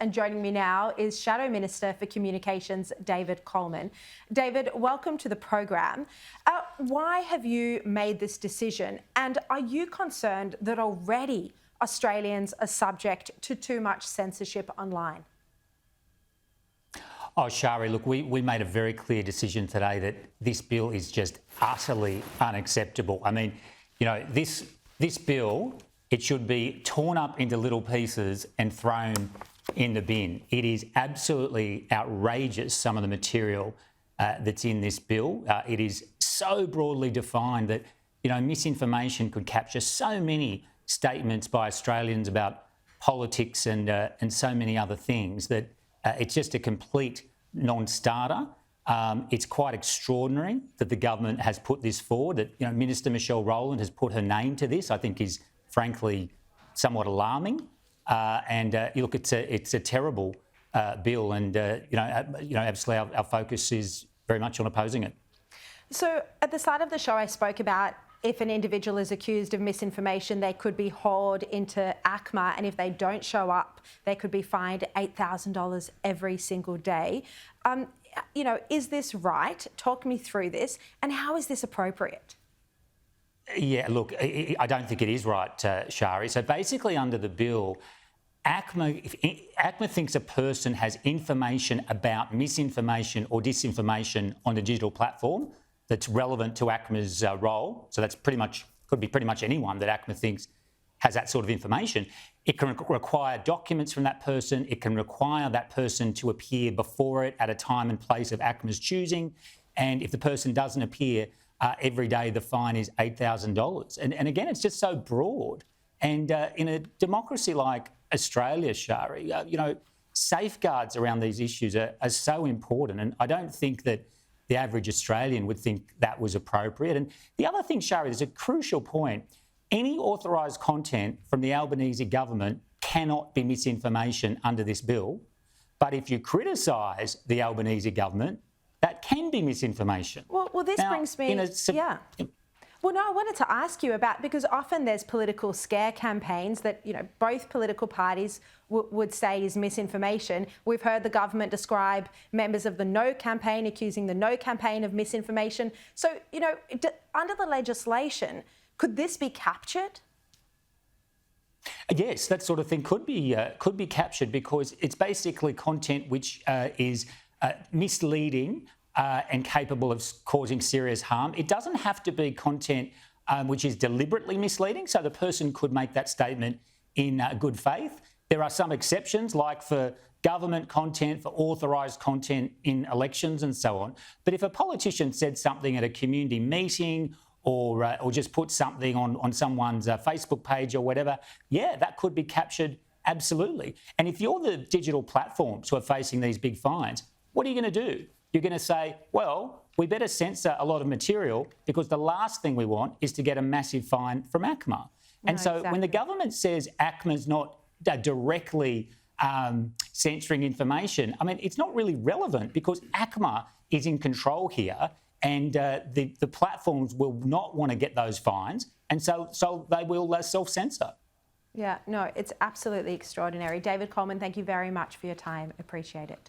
And joining me now is Shadow Minister for Communications, David Coleman. David, welcome to the program. Why have you made this decision? And are you concerned that already Australians are subject to too much censorship online? Oh, Sharri, look, we made a very clear decision today that this bill is just utterly unacceptable. I mean, you know, this bill, it should be torn up into little pieces and thrown in the bin. It is absolutely outrageous, some of the material that's in this bill. It is so broadly defined that, you know, misinformation could capture so many statements by Australians about politics and so many other things that it's just a complete non-starter. It's quite extraordinary that the government has put this forward, that, you know, Minister Michelle Rowland has put her name to this. I think is frankly somewhat alarming. Look, it's a terrible bill, and absolutely our focus is very much on opposing it. So at the start of the show, I spoke about if an individual is accused of misinformation, they could be hauled into ACMA, and if they don't show up, they could be fined $8,000 every single day. Is this right? Talk me through this, and how is this appropriate? Yeah, look, I don't think it is right, Sharri. So basically, under the bill, ACMA thinks a person has information about misinformation or disinformation on the digital platform that's relevant to ACMA's role. So that's could be pretty much anyone that ACMA thinks has that sort of information. It can require documents from that person. It can require that person to appear before it at a time and place of ACMA's choosing. And if the person doesn't appear, every day the fine is $8,000. And again, it's just so broad. And in a democracy like Australia, Sharri, safeguards around these issues are so important. And I don't think that the average Australian would think that was appropriate. And the other thing, Sharri, there's a crucial point. Any authorised content from the Albanese government cannot be misinformation under this bill. But if you criticise the Albanese government, that can be misinformation. Well, this brings me... Well, no, I wanted to ask you about, because often there's political scare campaigns that, both political parties would say is misinformation. We've heard the government describe members of the No campaign accusing the No campaign of misinformation. So, under the legislation, could this be captured? Yes, that sort of thing could be captured, because it's basically content which is misleading and capable of causing serious harm. It doesn't have to be content which is deliberately misleading, so the person could make that statement in good faith. There are some exceptions, like for government content, for authorised content in elections and so on. But if a politician said something at a community meeting or just put something on someone's Facebook page or whatever, yeah, that could be captured, absolutely. And if you're the digital platforms who are facing these big fines, what are you going to do? You're going to say, well, we better censor a lot of material, because the last thing we want is to get a massive fine from ACMA. When the government says ACMA's not directly censoring information, I mean, it's not really relevant, because ACMA is in control here, and the platforms will not want to get those fines, and so they will self-censor. Yeah, no, it's absolutely extraordinary. David Coleman, thank you very much for your time. Appreciate it.